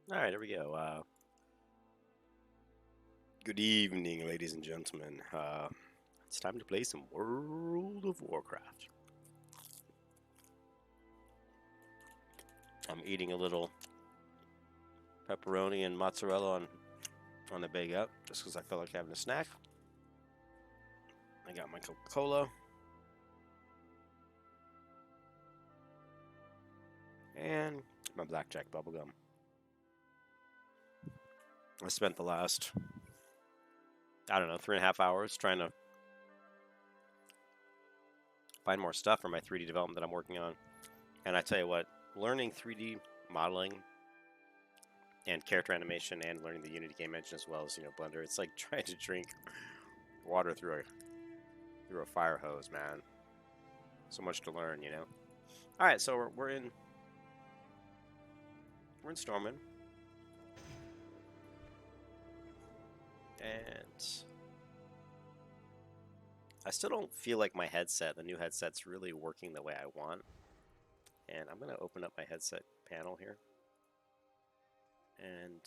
Alright, here we go. Good evening, ladies and gentlemen. It's time to play some World of Warcraft. I'm eating a little pepperoni and mozzarella on the baguette, just because I felt like having a snack. I got my Coca-Cola. And my blackjack bubblegum. I spent the last, 3.5 hours trying to find more stuff for my 3D development that I'm working on. And I tell you what, learning 3D modeling and character animation and learning the Unity game engine as well as, Blender, it's like trying to drink water through a fire hose, man. So much to learn, All right, so we're in Stormwind. And I still don't feel like my headset, the new headset's really working the way I want. And I'm going to open up my headset panel here. And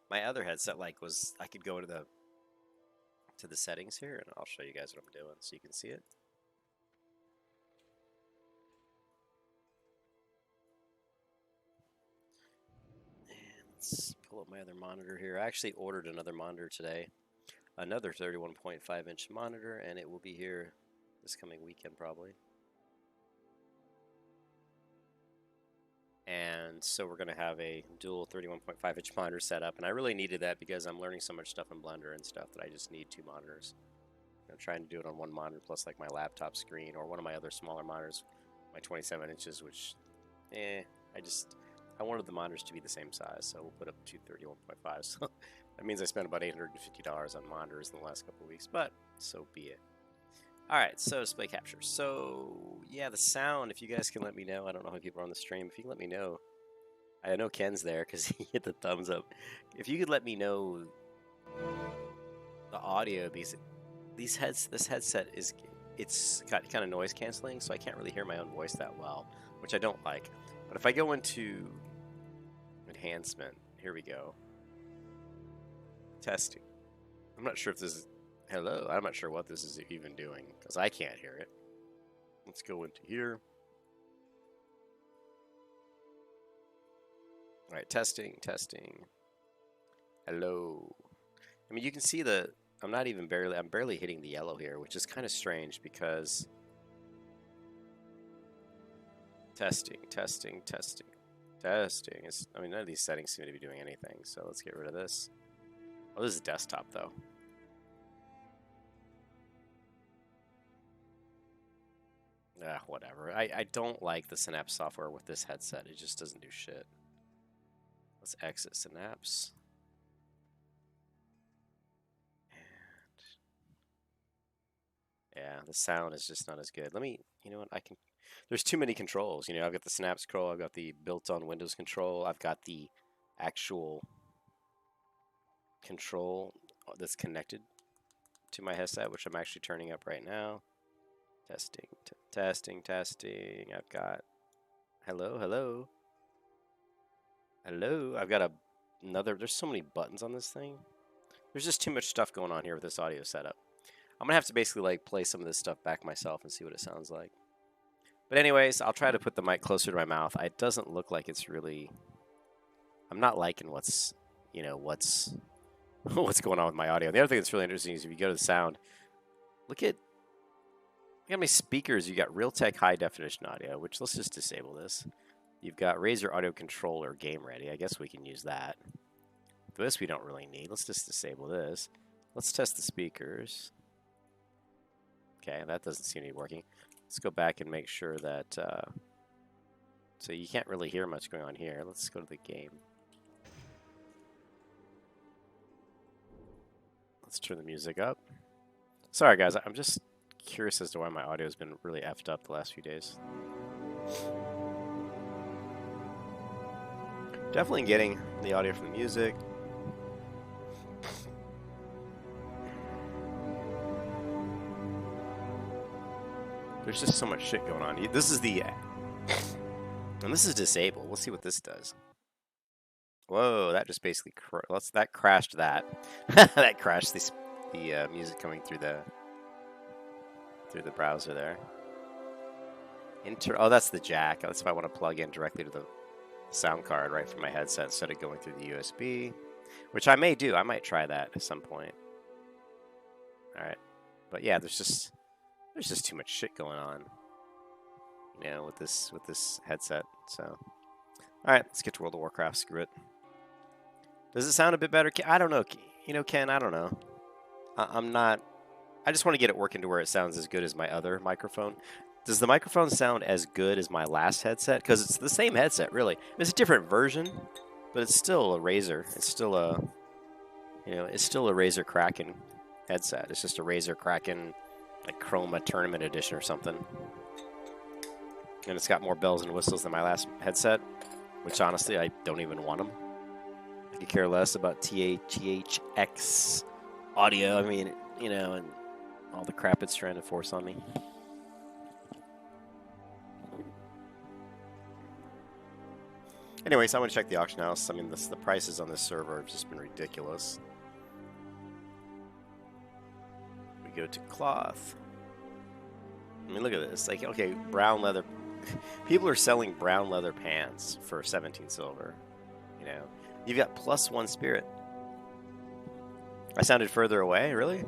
my other headset I could go to the settings here, and I'll show you guys what I'm doing so you can see it. And let's pull up my other monitor here. I actually ordered another monitor today, another 31.5-inch monitor, and it will be here this coming weekend probably. And so we're going to have a dual 31.5-inch monitor set up, and I really needed that because I'm learning so much stuff in Blender and stuff that I just need two monitors. I'm trying to do it on one monitor plus like my laptop screen or one of my other smaller monitors, my 27 inches, which, I wanted the monitors to be the same size, so we'll put up two 31.5. So that means I spent about $850 on monitors in the last couple of weeks, but so be it. Alright, so display capture. So, yeah, the sound, if you guys can let me know, I don't know how many people are on the stream, if you can let me know. I know Ken's there because he hit the thumbs up. If you could let me know the audio, because this headset it's got kind of noise canceling, so I can't really hear my own voice that well, which I don't like. But if I go into enhancement, here we go. Testing. I'm not sure if this is... Hello, I'm not sure what this is even doing, because I can't hear it. Let's go into here. Alright, testing. Hello. I mean, you can see I'm barely hitting the yellow here, which is kind of strange, because... Testing. None of these settings seem to be doing anything, so let's get rid of this. Oh, this is desktop, though. Whatever. I don't like the Synapse software with this headset. It just doesn't do shit. Let's exit Synapse. And yeah, the sound is just not as good. You know what, there's too many controls. I've got the Synapse scroll, I've got the built-on Windows control, I've got the actual control that's connected to my headset, which I'm actually turning up right now. Testing. I've got hello. I've got there's so many buttons on this thing. There's just too much stuff going on here with this audio setup. I'm gonna have to basically play some of this stuff back myself and see what it sounds like. But anyways, I'll try to put the mic closer to my mouth. It doesn't look like it's really... I'm not liking what's going on with my audio. The other thing that's really interesting is if you go to the sound, look at how many speakers. You got Realtek high definition audio, which let's just disable this. You've got Razer audio controller game ready. I guess we can use that. This we don't really need. Let's just disable this. Let's test the speakers. Okay, that doesn't seem to be working. Let's go back and make sure that... so you can't really hear much going on here. Let's go to the game. Let's turn the music up. Sorry, guys. I'm just curious as to why my audio has been really effed up the last few days. Definitely getting the audio from the music. There's just so much shit going on. This is the... And this is disabled. We'll see what this does. Whoa, that just basically... that crashed that. That crashed the music coming through the browser there. Oh, that's the jack. That's if I want to plug in directly to the sound card right from my headset instead of going through the USB, which I may do. I might try that at some point. All right, but yeah, there's just too much shit going on, you know, with this headset. So, all right, let's get to World of Warcraft. Screw it. Does it sound a bit better? I don't know. You know, Ken, I don't know. I'm not. I just want to get it working to where it sounds as good as my other microphone. Does the microphone sound as good as my last headset? Because it's the same headset, really. It's a different version, but it's still a Razer. It's still a, you know, it's still a Razer Kraken headset. It's just a Razer Kraken, like Chroma Tournament Edition or something. And it's got more bells and whistles than my last headset, which honestly I don't even want them. I could care less about THX audio. I mean, you know, and all the crap it's trying to force on me. Anyways, I want to check the auction house. I mean, the prices on this server have just been ridiculous. We go to cloth. I mean, look at this. Like, okay, brown leather. People are selling brown leather pants for 17 silver. You know, you've got +1 spirit. I sounded further away, really?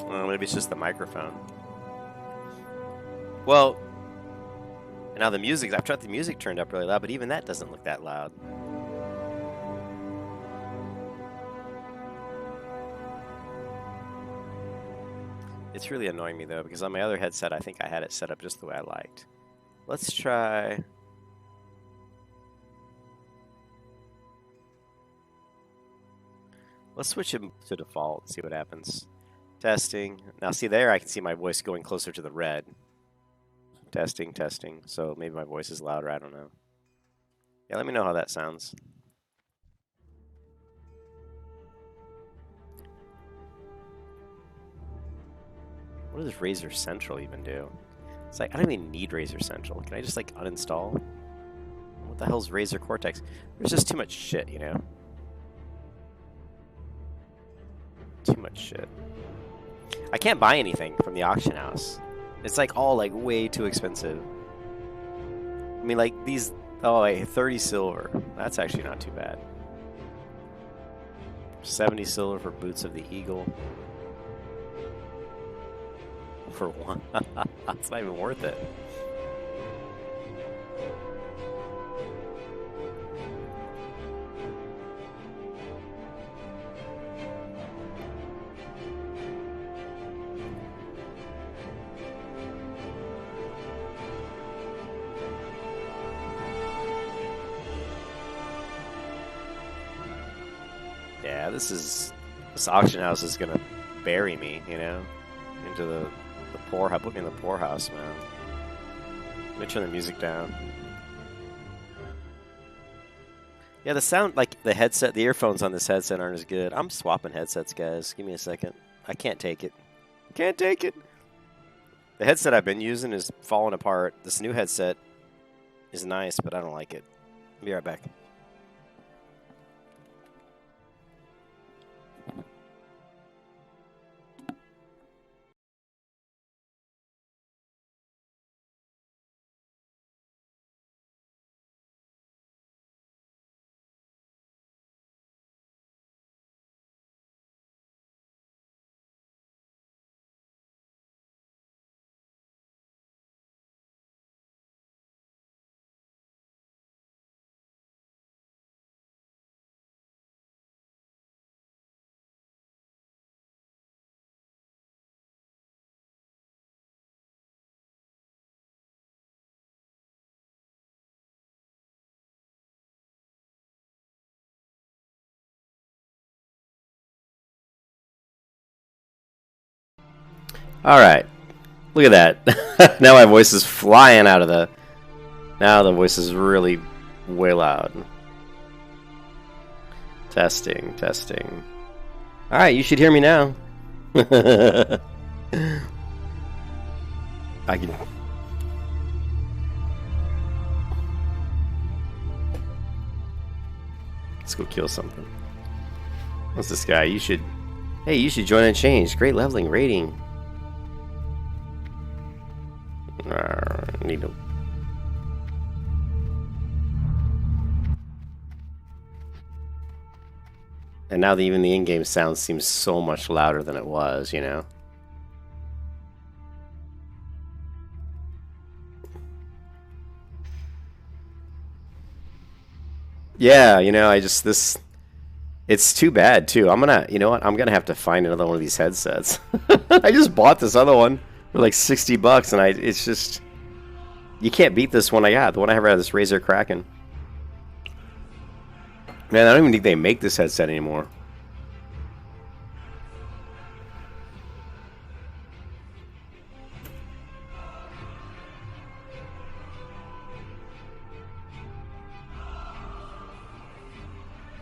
Well, maybe it's just the microphone. Well, now the music, I've tried the music turned up really loud, but even that doesn't look that loud. It's really annoying me though, because on my other headset, I think I had it set up just the way I liked. Let's try... Let's switch him to default and see what happens. Testing. Now see there, I can see my voice going closer to the red. Testing, testing. So maybe my voice is louder, I don't know. Yeah, let me know how that sounds. What does Razer Central even do? It's like, I don't even need Razer Central. Can I just like uninstall? What the hell's Razer Cortex? There's just too much shit, you know? Too much shit. I can't buy anything from the auction house. It's like all like way too expensive. I mean, like these, oh, like 30 silver. That's actually not too bad. 70 silver for Boots of the Eagle. For one. That's not even worth it. Yeah, this auction house is gonna bury me, you know, into the poorhouse. Put me in the poorhouse, man. Let me turn the music down. Yeah, the sound, like the headset, the earphones on this headset aren't as good. I'm swapping headsets, guys. Give me a second. I can't take it. Can't take it. The headset I've been using is falling apart. This new headset is nice, but I don't like it. I'll be right back. All right, look at that. Now my voice is flying out of the... Now the voice is really way loud. Testing, testing. All right, you should hear me now. I can. Let's go kill something. What's this guy? You should. Hey, you should join and change. Great leveling rating. Need to. And now even the in-game sound seems so much louder than it was, you know? Yeah, you know, it's too bad too. You know what? I'm gonna have to find another one of these headsets. I just bought this other one for like $60, and it's just, you can't beat this one I got. The one I have had, this Razer Kraken. Man, I don't even think they make this headset anymore.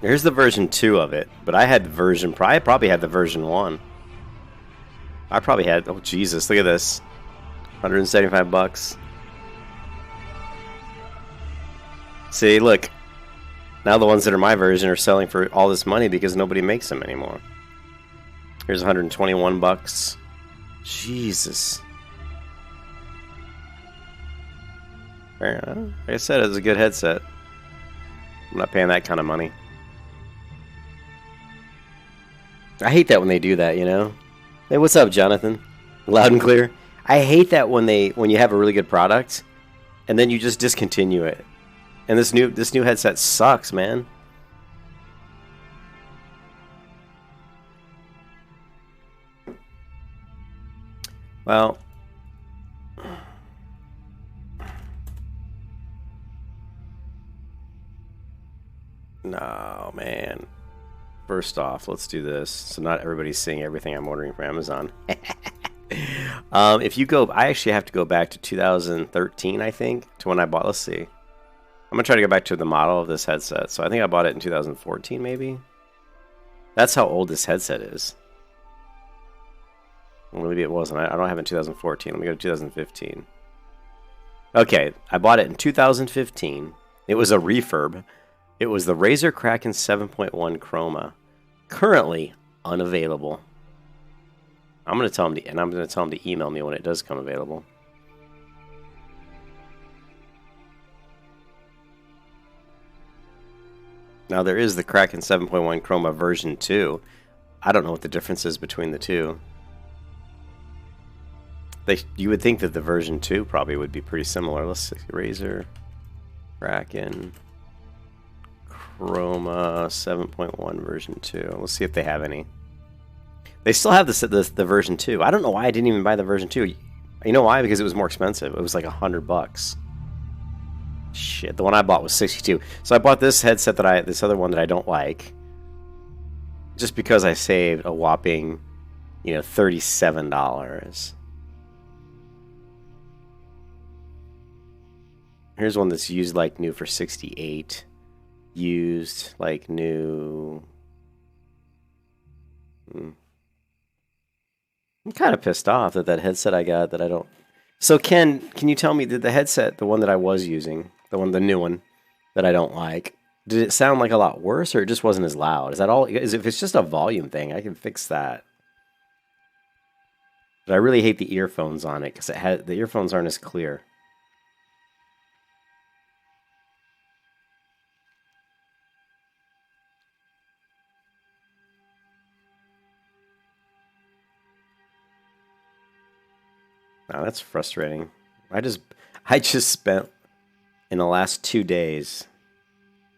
Here's the version 2 of it, but I had I probably had the version 1. I probably had, oh Jesus, look at this. $175. See, look. Now the ones that are my version are selling for all this money because nobody makes them anymore. Here's $121. Jesus. Like I said, it's a good headset. I'm not paying that kind of money. I hate that when they do that, you know? Hey, what's up, Jonathan? Loud and clear. I hate that when you have a really good product and then you just discontinue it. And this new headset sucks, man. Well, no, man. First off, let's do this. So not everybody's seeing everything I'm ordering from Amazon. If you go, I actually have to go back to 2013, I think, to when I bought. Let's see. I'm gonna try to go back to the model of this headset. So I think I bought it in 2014, maybe. That's how old this headset is. Well, maybe it wasn't. I don't have it in 2014. Let me go to 2015. Okay, I bought it in 2015. It was a refurb. It was the Razer Kraken 7.1 Chroma. Currently unavailable. I'm gonna tell them to email me when it does come available. Now there is the Kraken 7.1 Chroma version 2. I don't know what the difference is between the two. You would think that the version 2 probably would be pretty similar. Let's see, Razer Kraken Chroma 7.1 version 2. Let's see if they have any. They still have the version 2. I don't know why I didn't even buy the version 2. You know why? Because it was more expensive. It was like $100. Shit, the one I bought was 62. So I bought this headset this other one that I don't like, just because I saved a whopping, $37. Here's one that's used like new for 68. Used like new. I'm kind of pissed off that headset I got that I don't. So Ken, can you tell me, did the headset, the one that I was using, the new one that I don't like, did it sound like a lot worse, or it just wasn't as loud? Is that all? If it's just a volume thing, I can fix that. But I really hate the earphones on it because the earphones aren't as clear. Oh, that's frustrating. I just spent in the last 2 days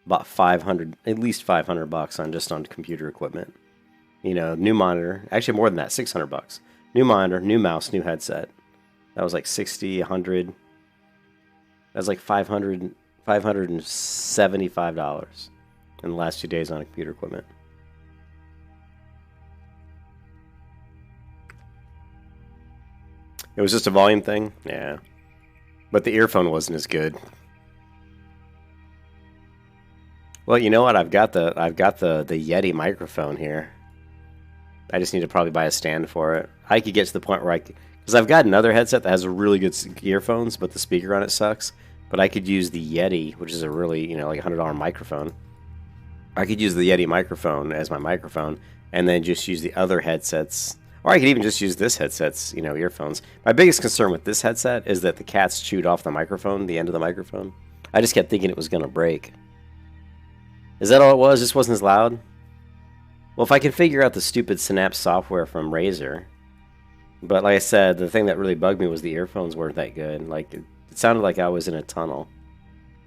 about at least $500 on computer equipment. New monitor. Actually, more than that, $600. New monitor, new mouse, new headset. That was like $60, $100. That was like $575 in the last 2 days on computer equipment. It was just a volume thing? Yeah. But the earphone wasn't as good. Well, you know what? I've got the Yeti microphone here. I just need to probably buy a stand for it. I could get to the point where because Because I've got another headset that has really good earphones, but the speaker on it sucks. But I could use the Yeti, which is a really, like $100 microphone. I could use the Yeti microphone as my microphone, and then just use the other headsets. Or I could even just use this headset's, earphones. My biggest concern with this headset is that the cats chewed off the microphone, the end of the microphone. I just kept thinking it was going to break. Is that all it was? Just wasn't as loud? Well, if I can figure out the stupid Synapse software from Razer. But like I said, the thing that really bugged me was the earphones weren't that good. Like, it sounded like I was in a tunnel.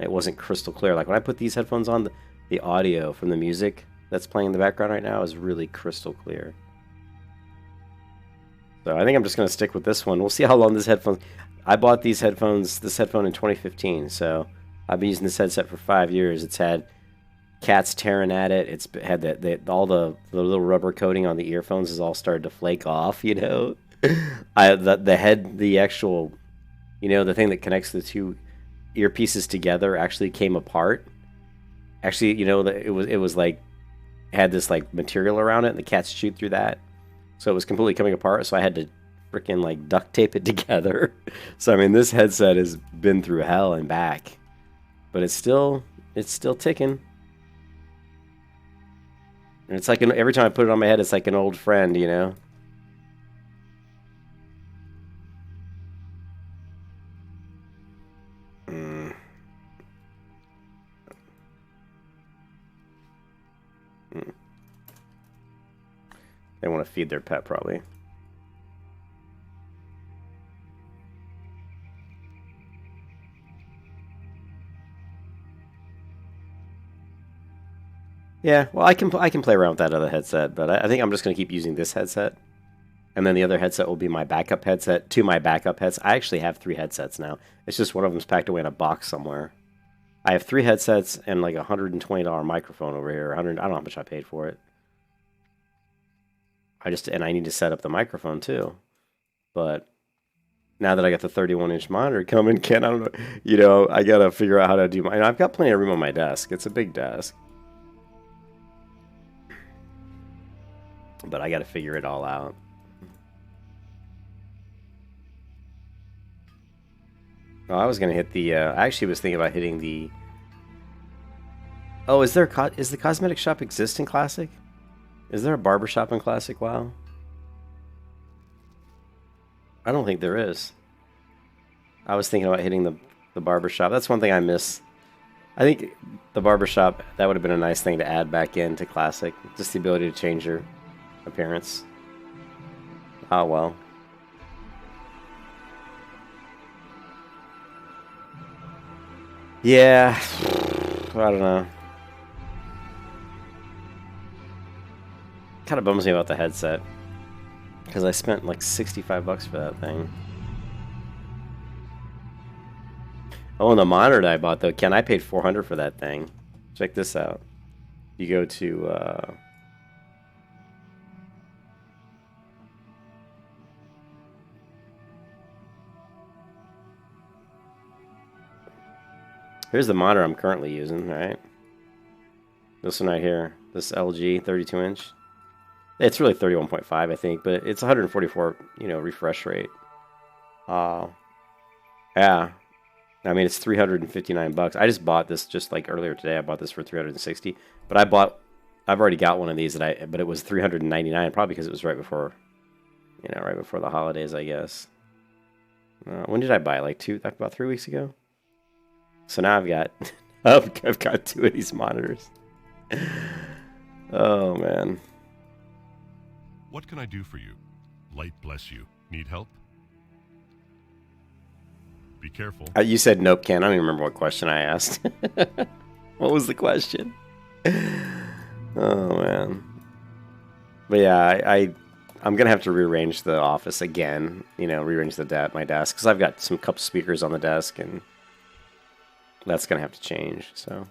It wasn't crystal clear. Like, when I put these headphones on, the audio from the music that's playing in the background right now is really crystal clear. So I think I'm just going to stick with this one. We'll see how long this headphone... I bought this headphone in 2015, so I've been using this headset for 5 years. It's had cats tearing at it. It's had all the little rubber coating on the earphones has all started to flake off, the actual, the thing that connects the two earpieces together actually came apart. Actually, it was like, had this like material around it, and the cats chewed through that. So it was completely coming apart, so I had to freaking like duct tape it together. So I mean, this headset has been through hell and back. But it's still ticking. And it's like every time I put it on my head, it's like an old friend, They want to feed their pet, probably. Yeah, well, I can play around with that other headset, but I think I'm just going to keep using this headset. And then the other headset will be my backup headset to my backup headset. I actually have 3 headsets now. It's just one of them's packed away in a box somewhere. I have 3 headsets and like a $120 microphone over here. I don't know how much I paid for it. And I need to set up the microphone too. But now that I got the 31-inch monitor coming, Ken, I don't know, I got to figure out how to do my... I've got plenty of room on my desk. It's a big desk. But I got to figure it all out. Oh, I was going to hit the... I actually was thinking about hitting the... Oh, is the cosmetic shop exist in Classic? Is there a barber shop in Classic WoW? I don't think there is. I was thinking about hitting the barber shop. That's one thing I miss. I think the barber shop, that would have been a nice thing to add back into Classic. Just the ability to change your appearance. Oh, well. Yeah. I don't know. Kind of bums me about the headset. Because I spent like $65 for that thing. Oh, and the monitor that I bought, though, Ken, I paid $400 for that thing. Check this out. You go to... Here's the monitor I'm currently using, right? This one right here. This LG 32-inch. It's really 31.5, I think, but it's 144, refresh rate. Yeah. I mean, it's $359. I just bought this just like earlier today. I bought this for $360. But I've already got one of these but it was $399, probably because it was right before the holidays, I guess. When did I buy it? About 3 weeks ago? So now I've got I've got 2 of these monitors. Oh man. What can I do for you? Light bless you. Need help? Be careful. You said nope, Ken. I don't even remember what question I asked. What was the question? Oh man. But yeah, I'm gonna have to rearrange the office again. Rearrange my desk because I've got some couple speakers on the desk and that's gonna have to change. So.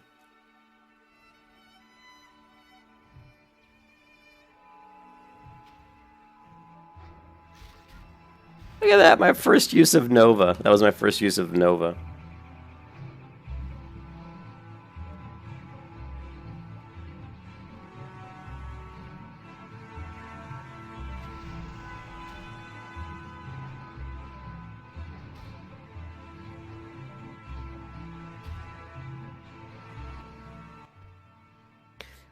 Look at that, my first use of Nova. That was my first use of Nova.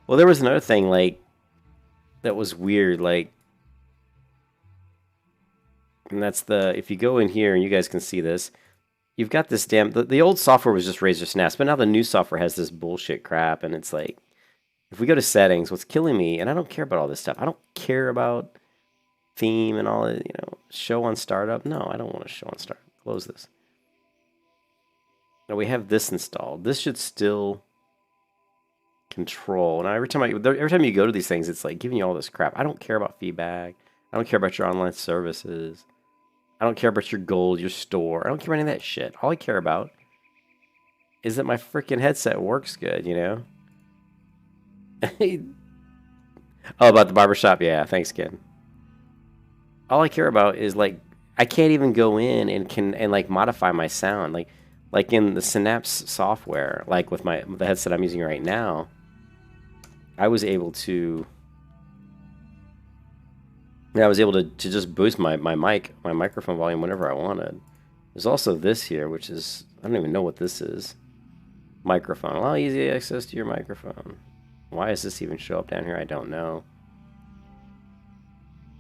Well, there was another thing like that was weird, like, and that's if you go in here and you guys can see this, you've got this the old software was just razor snaps, but now the new software has this bullshit crap, and it's like, if we go to settings, what's killing me, and I don't care about all this stuff. I don't care about theme and all that, show on startup. No, I don't want to show on startup. Close this. Now we have this installed. This should still control. And every time you go to these things, it's like giving you all this crap. I don't care about feedback. I don't care about your online services. I don't care about your gold, your store. I don't care about any of that shit. All I care about is that my freaking headset works good, Oh, about the barbershop? Yeah, thanks, kid. All I care about is, like, I can't even go in and like modify my sound. Like in the Synapse software, like with the headset I'm using right now, I was able to just boost my microphone volume whenever I wanted. There's also this here, which is, I don't even know what this is. Microphone. Allow easy access to your microphone. Why does this even show up down here? I don't know.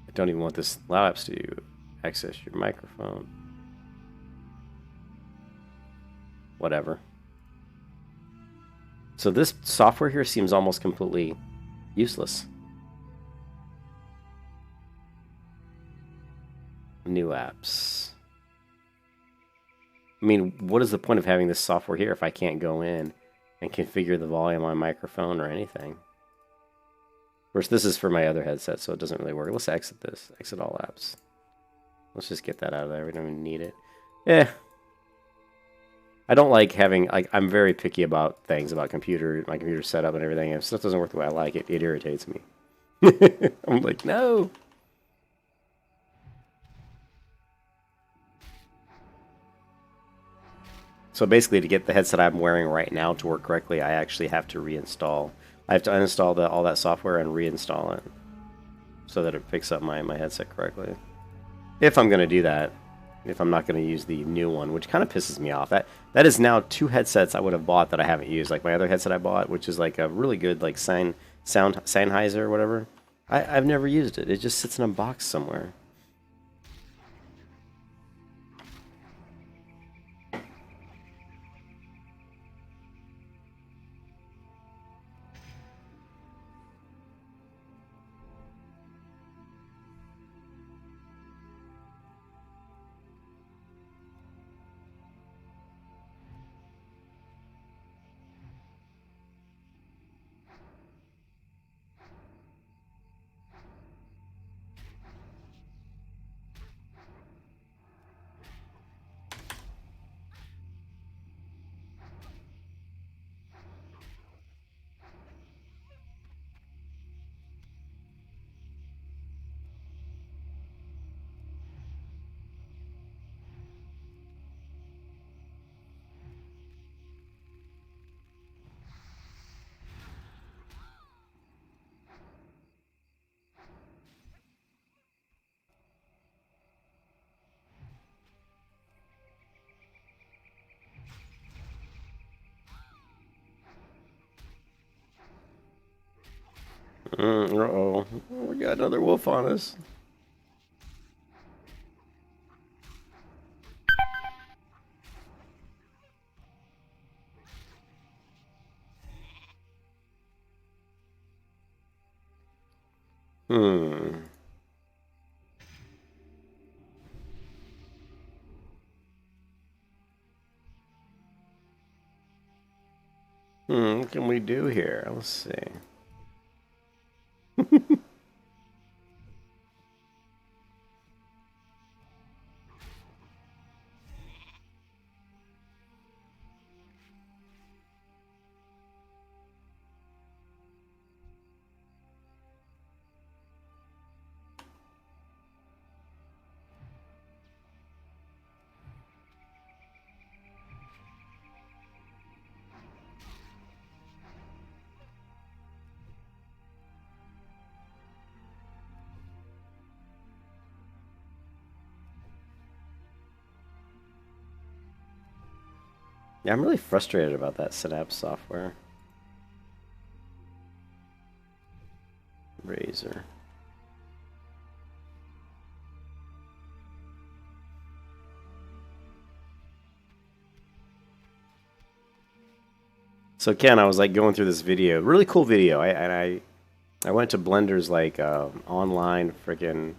I don't even want this. Allow apps to access your microphone. Whatever. So this software here seems almost completely useless. New apps. I mean, what is the point of having this software here if I can't go in and configure the volume on my microphone or anything? Of course, this is for my other headset, so it doesn't really work. Let's exit this. Exit all apps. Let's just get that out of there. We don't even need it. Yeah. I don't like having, like, I'm very picky about things, about my computer setup and everything. If stuff doesn't work the way I like it, it irritates me. I'm like, no. So basically, to get the headset I'm wearing right now to work correctly, I actually have to reinstall. I have to uninstall all that software and reinstall it so that it picks up my headset correctly. If I'm going to do that. If I'm not going to use the new one, which kind of pisses me off. That is now 2 headsets I would have bought that I haven't used. Like my other headset I bought, which is like a really good like Sennheiser or whatever. I've never used it. It just sits in a box somewhere. Uh-oh. We got another wolf on us. Hmm. What can we do here? Let's see. Yeah, I'm really frustrated about that Synapse software. Razor. So Ken, I was like going through this video, really cool video. I went to Blender's like online freaking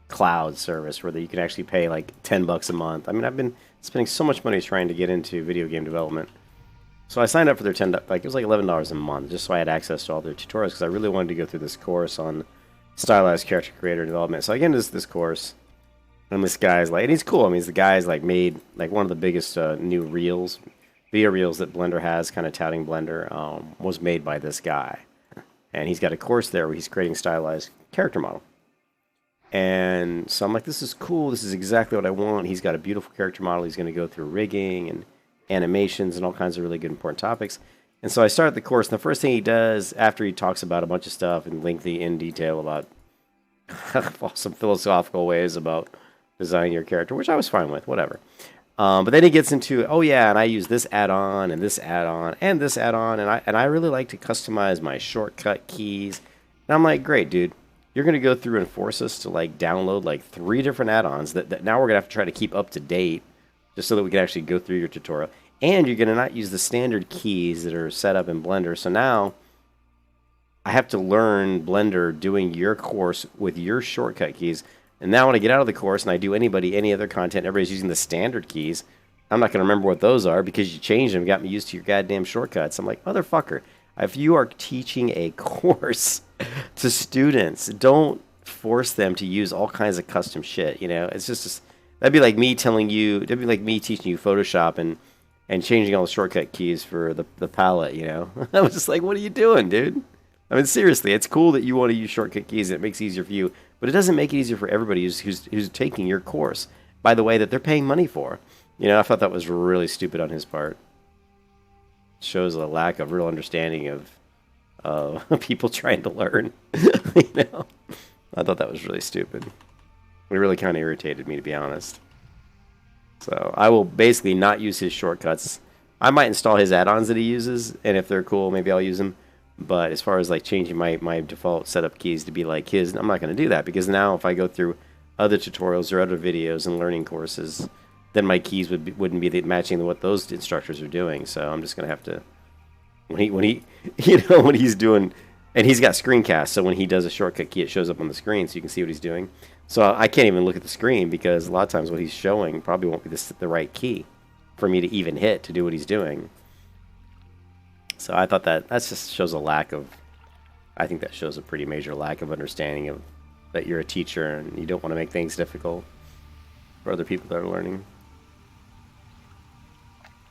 cloud service where you can actually pay like $10 a month. I mean, I've been spending so much money trying to get into video game development. So I signed up for their like it was like $11 a month just so I had access to all their tutorials because I really wanted to go through this course on stylized character creator development. So I get into this course, and this guy's like, and he's cool. I mean, he's the guy's like made like one of the biggest new reels, video reels that Blender has, kind of touting Blender, was made by this guy. And he's got a course there where he's creating stylized character model. And so I'm like, this is cool. This is exactly what I want. He's got a beautiful character model. He's going to go through rigging and animations and all kinds of really good important topics. And so I started the course, and the first thing he does after he talks about a bunch of stuff and lengthy in detail about some philosophical ways about designing your character, which I was fine with, whatever. But then he gets into, oh yeah, and I use this add-on and this add-on and this add-on, and I really like to customize my shortcut keys. And I'm like, great, dude. You're going to go through and force us to like download like 3 different add-ons that now we're going to have to try to keep up to date just so that we can actually go through your tutorial. And you're going to not use the standard keys that are set up in Blender. So now I have to learn Blender doing your course with your shortcut keys. And now when I get out of the course and I do any other content, everybody's using the standard keys. I'm not going to remember what those are because you changed them, got me used to your goddamn shortcuts. I'm like, motherfucker, if you are teaching a course to students, don't force them to use all kinds of custom shit, you know? It's just that'd be like me teaching you Photoshop and changing all the shortcut keys for the palette, you know? I was just like, what are you doing, dude? I mean, seriously, it's cool that you want to use shortcut keys and it makes it easier for you, but it doesn't make it easier for everybody who's taking your course, by the way, that they're paying money for. You know, I thought that was really stupid on his part. It shows a lack of real understanding of people trying to learn. You know? I thought that was really stupid. It really kind of irritated me, to be honest. So I will basically not use his shortcuts. I might install his add-ons that he uses, and if they're cool, maybe I'll use them. But as far as like changing my default setup keys to be like his, I'm not going to do that because now if I go through other tutorials or other videos and learning courses, then my keys wouldn't be matching what those instructors are doing. So I'm just going to have to when he you know when he's doing, and he's got screencast, so when he does a shortcut key, it shows up on the screen so you can see what he's doing. So I can't even look at the screen because a lot of times what he's showing probably won't be the right key for me to even hit to do what he's doing. So I thought that just shows a lack of, I think that shows a pretty major lack of understanding of that you're a teacher and you don't want to make things difficult for other people that are learning.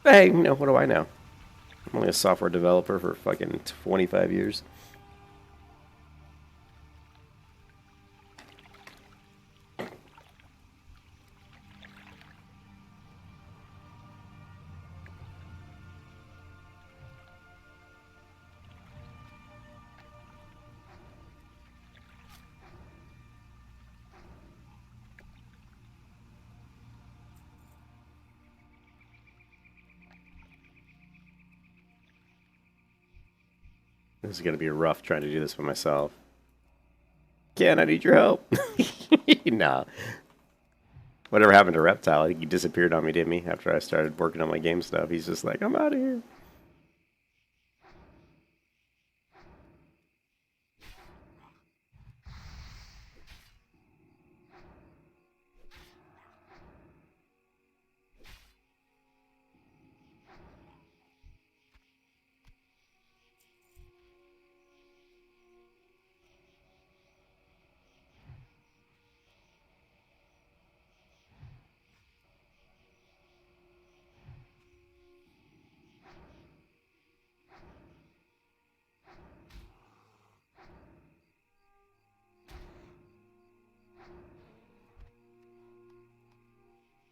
But hey, you know, what do I know? I'm only a software developer for fucking 25 years. This is going to be rough trying to do this by myself. Ken, I need your help. Nah. Whatever happened to Reptile? I think he disappeared on me, didn't he? After I started working on my game stuff. He's just like, I'm out of here.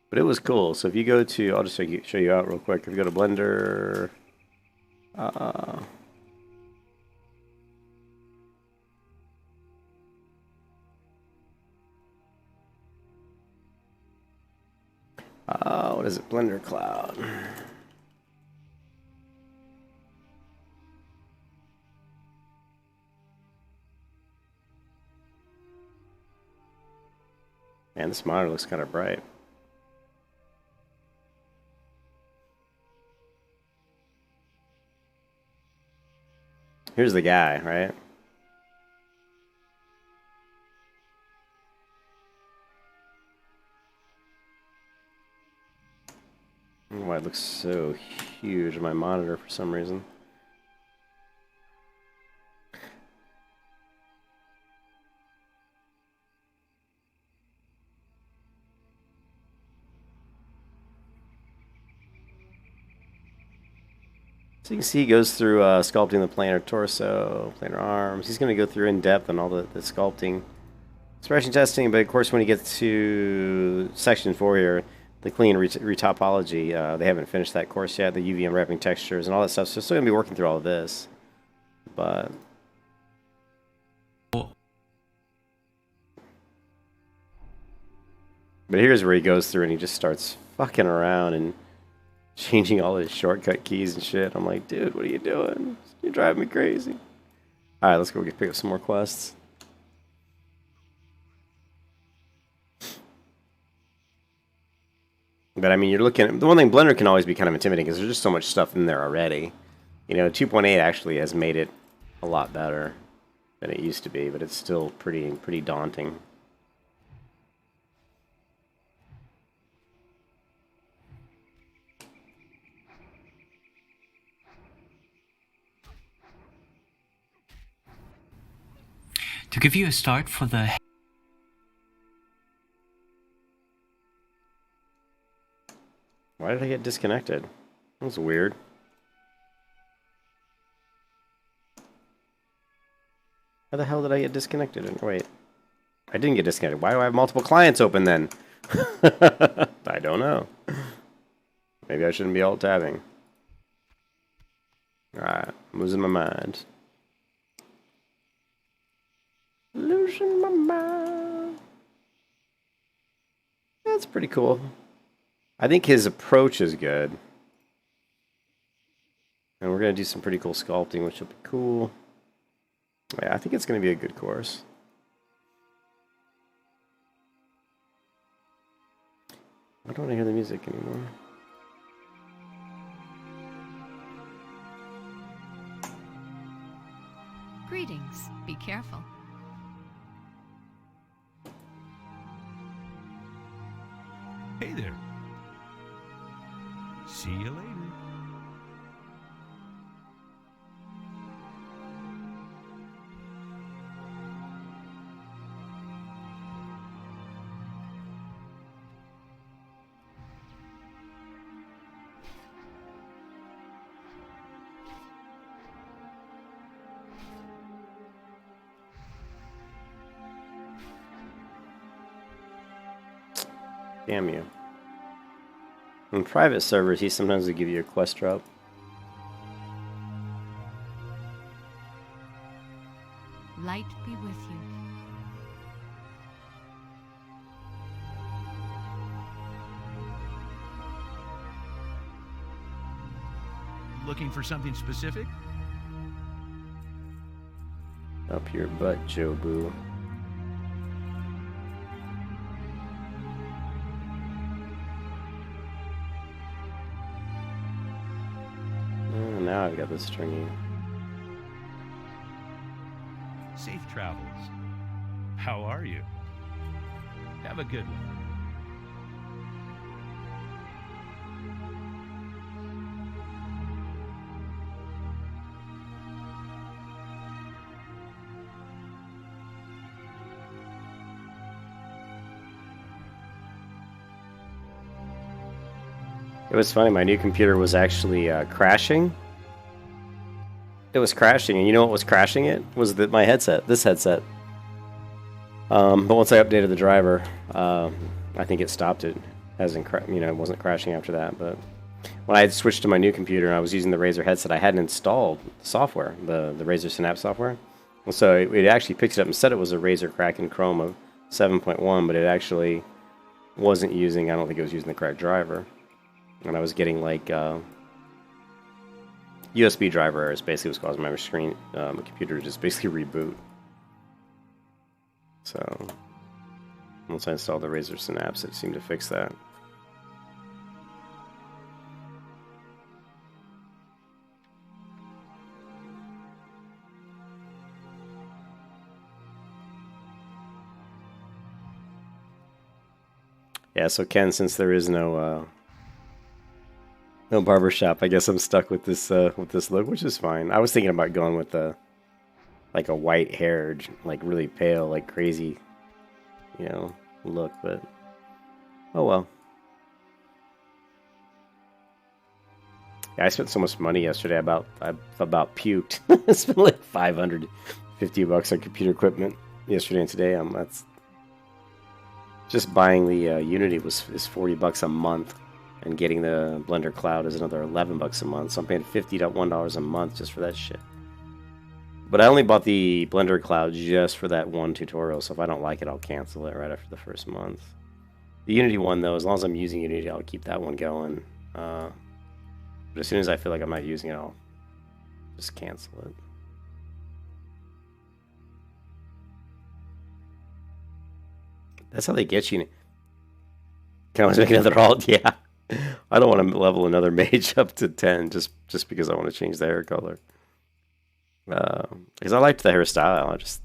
But it was cool. So if you go to, I'll just show you out real quick. If you go to Blender, what is it? Blender Cloud. Man, this monitor looks kind of bright. Here's the guy, right? I don't know why it looks so huge on my monitor for some reason. So you can see he goes through sculpting the planar torso, planar arms. He's going to go through in depth on all the sculpting. Expression testing, but of course when you get to section 4 here, the clean retopology, they haven't finished that course yet, the UV unwrapping textures and all that stuff, so still going to be working through all of this. But here's where he goes through and he just starts fucking around and changing all his shortcut keys and shit. I'm like, dude, what are you doing? You're driving me crazy. Alright, let's go pick up some more quests. But I mean, you're looking at the one thing. Blender can always be kind of intimidating because there's just so much stuff in there already. You know, 2.8 actually has made it a lot better than it used to be, but it's still pretty daunting. To give you a start for the... Why did I get disconnected? That was weird. How the hell did I get disconnected? Wait. I didn't get disconnected. Why do I have multiple clients open then? I don't know. Maybe I shouldn't be alt-tabbing. Alright, I'm losing my mind. Losing my mind. That's pretty cool. I think his approach is good. And we're going to do some pretty cool sculpting, which will be cool. Yeah, I think it's going to be a good course. I don't want to hear the music anymore. Greetings. Be careful. Hey there. See you later. Damn you. In private servers, he sometimes will give you a quest drop. Light be with you. Looking for something specific? Up your butt, Joe Boo. Now I've got this stringy. Safe travels. How are you? Have a good one. It was funny, my new computer was actually crashing. It was crashing, and you know what was crashing it? Was my headset, this headset. But once I updated the driver, I think it stopped it. It wasn't crashing after that. But when I had switched to my new computer and I was using the Razer headset, I hadn't installed software, the Razer Synapse software. And so it actually picked it up and said it was a Razer Kraken Chrome of 7.1, but it actually wasn't using, I don't think it was using the correct driver. And I was getting like USB driver errors, basically was causing my computer to just basically reboot. So Once I installed the Razor Synapse, it seemed to fix that. Yeah, so Ken, since there is no barber shop, I guess I'm stuck with this look, which is fine. I was thinking about going with like a white haired, like really pale, like crazy, look, but oh well. Yeah, I spent so much money yesterday. I about puked. I spent like $550 on computer equipment yesterday and today. That's just buying the Unity is $40 a month, and getting the Blender Cloud is another $11 a month. So I'm paying $51 a month just for that shit. But I only bought the Blender Cloud just for that one tutorial. So if I don't like it, I'll cancel it right after the first month. The Unity one, though, as long as I'm using Unity, I'll keep that one going. But as soon as I feel like I'm not using it, I'll just cancel it. That's how they get you. Can I always make another alt? Yeah. I don't want to level another mage up to 10 just because I want to change the hair color. Because I liked the hairstyle.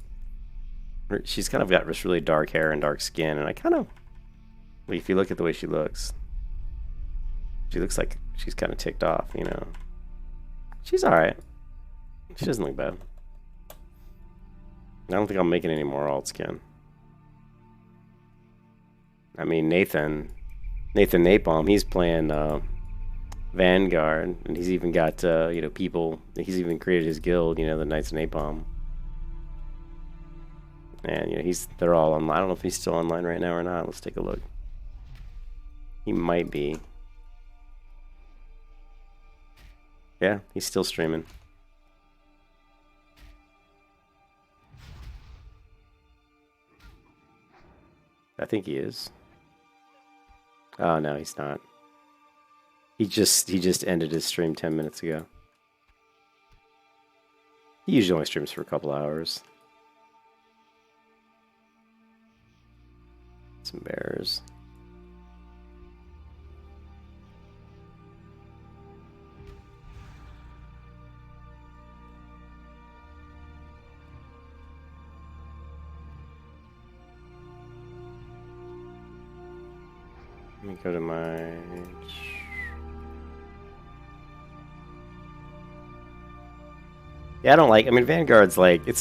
She's kind of got this really dark hair and dark skin, and I kind of, if you look at the way she looks like she's kind of ticked off, She's alright. She doesn't look bad. I don't think I'm making any more alts, Ken. I mean, Nathan Napalm, he's playing Vanguard, and he's even got people. He's even created his guild, the Knights of Napalm, and they're all online. I don't know if he's still online right now or not. Let's take a look. He might be. Yeah, he's still streaming. I think he is. Oh no, he's not. He just ended his stream 10 minutes ago. He usually only streams for a couple hours. Some bears. Let me go to my... Yeah, I mean, Vanguard's like, it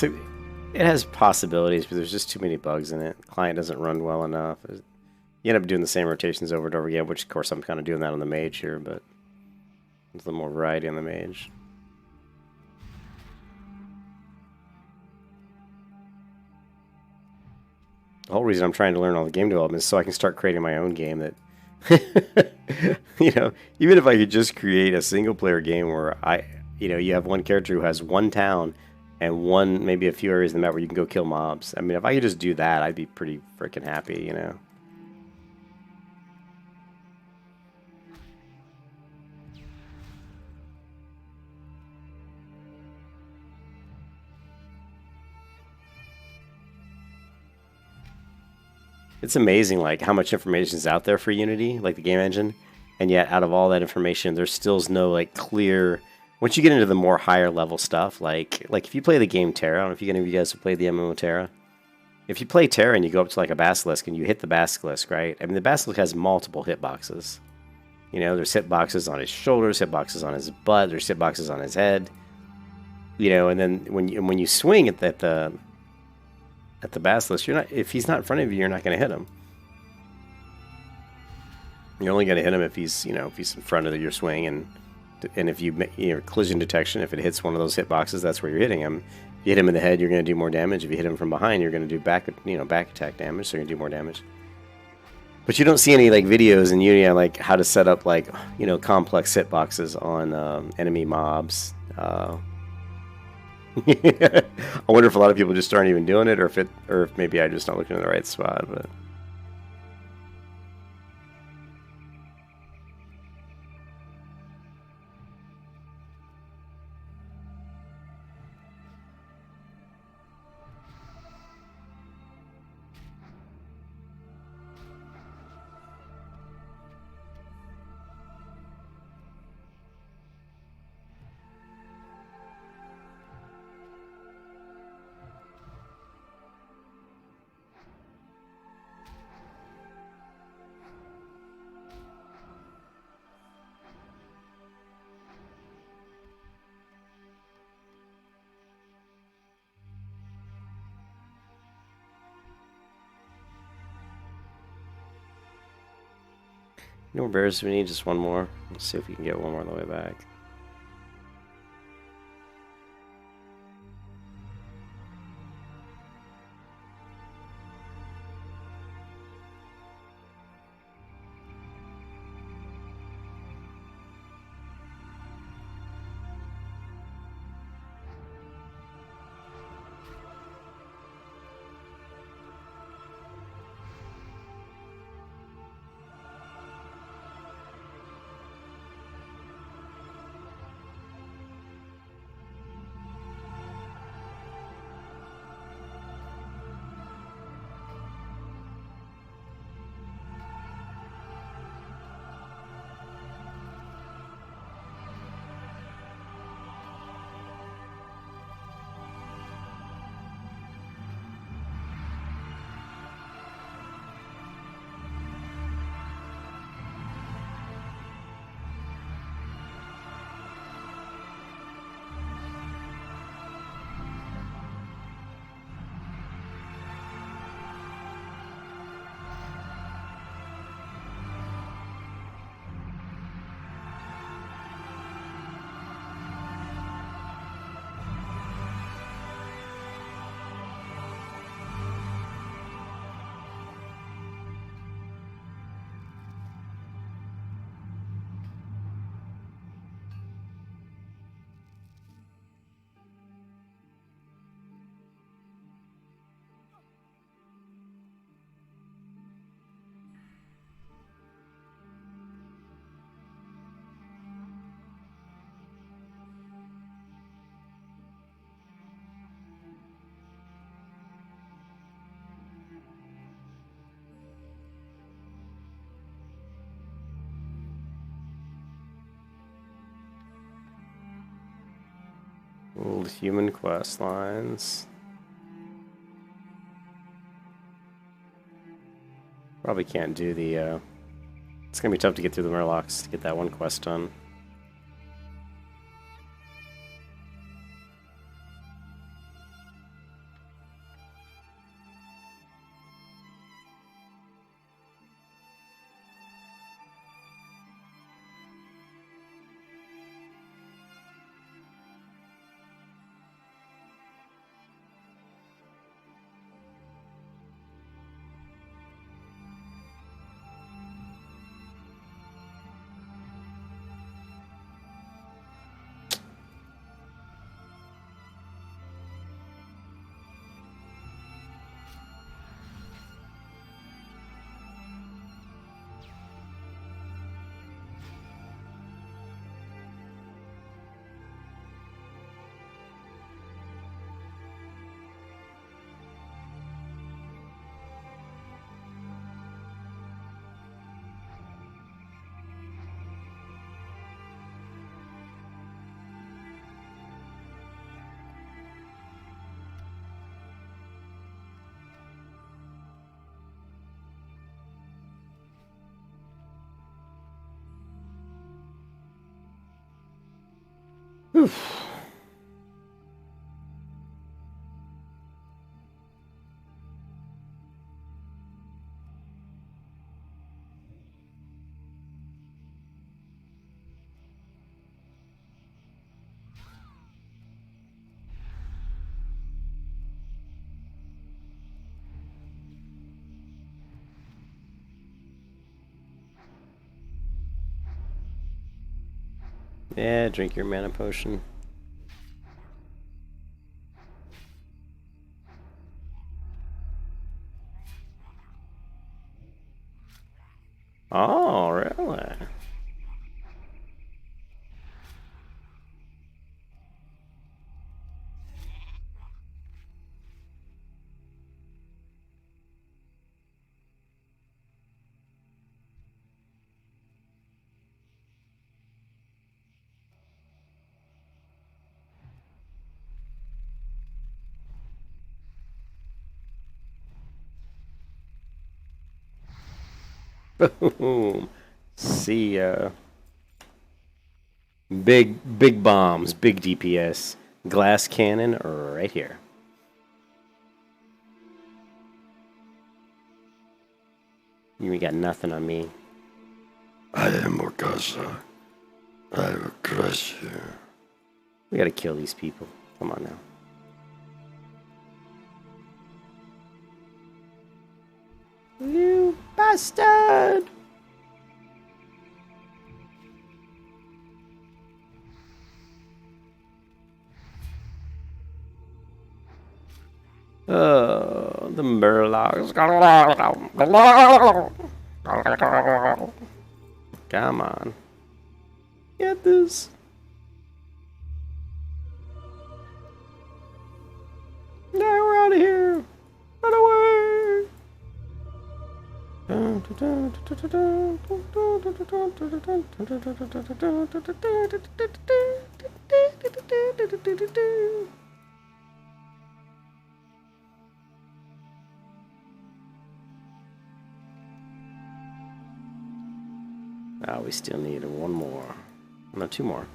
has possibilities, but there's just too many bugs in it. The client doesn't run well enough. You end up doing the same rotations over and over again, which, of course, I'm kind of doing that on the Mage here, but there's a little more variety on the Mage. The whole reason I'm trying to learn all the game development is so I can start creating my own game that, even if I could just create a single-player game where you have one character who has one town and maybe a few areas in the map where you can go kill mobs. I mean, if I could just do that, I'd be pretty freaking happy, It's amazing, like, how much information is out there for Unity, like the game engine, and yet out of all that information, there still is no, like, clear... Once you get into the more higher level stuff, like if you play the game Terra, I don't know if any of you guys have played the MMO Terra. If you play Terra and you go up to like a Basilisk and you hit the Basilisk, right? I mean, the Basilisk has multiple hitboxes. There's hitboxes on his shoulders, hitboxes on his butt, there's hitboxes on his head. And then when you swing at the Basilisk, if he's not in front of you, you're not going to hit him. You're only going to hit him if he's in front of your swing, and if you collision detection, if it hits one of those hitboxes, that's where you're hitting him. If you hit him in the head, you're going to do more damage. If you hit him from behind, you're going to do back attack damage, so you're going to do more damage. But you don't see any like videos in Unity on like how to set up like complex hitboxes on enemy mobs. I wonder if a lot of people just aren't even doing it, or if maybe I'm just not looking in the right spot. But No more bears do we need? Just one more. Let's see if we can get one more on the way back. Old human quest lines. Probably can't do the, it's gonna be tough to get through the Murlocs to get that one quest done. Oof. Yeah, drink your mana potion. Oh, really? Boom. See ya. Big bombs, big DPS. Glass cannon right here. You ain't got nothing on me. I am Morgasha. I will crush you. We gotta kill these people. Come on now. You bastard! The murlocs. Come on. Get this. No, we're out of here. Run away. We still need one more. No, two more.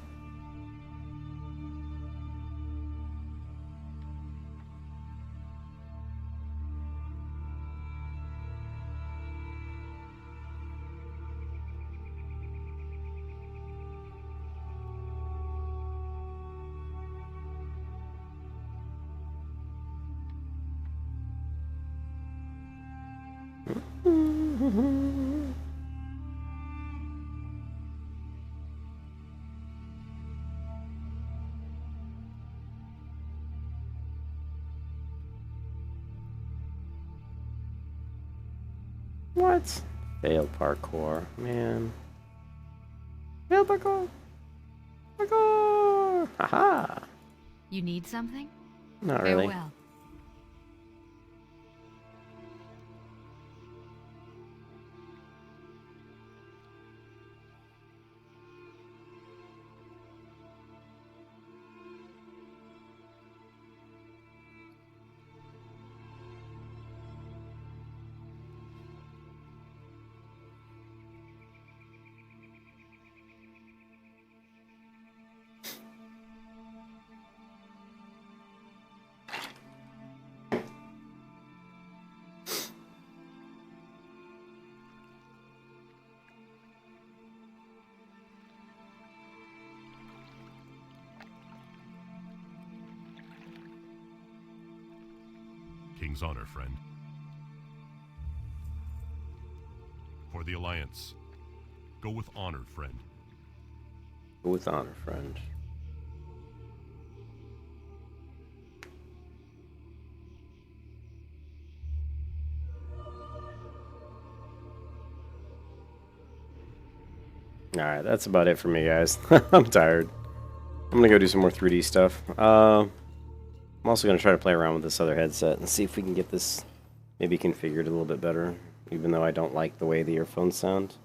What? Failed parkour, man. Failed parkour. Parkour. Haha. You need something? Not really. Farewell. King's honor, friend. For the Alliance, go with honor, friend. Go with honor, friend. Alright, that's about it for me, guys. I'm tired. I'm gonna go do some more 3D stuff. I'm also going to try to play around with this other headset and see if we can get this maybe configured a little bit better, even though I don't like the way the earphones sound.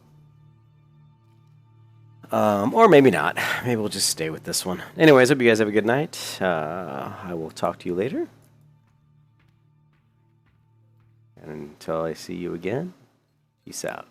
Or maybe not. Maybe we'll just stay with this one. Anyways, hope you guys have a good night. I will talk to you later. And until I see you again, peace out.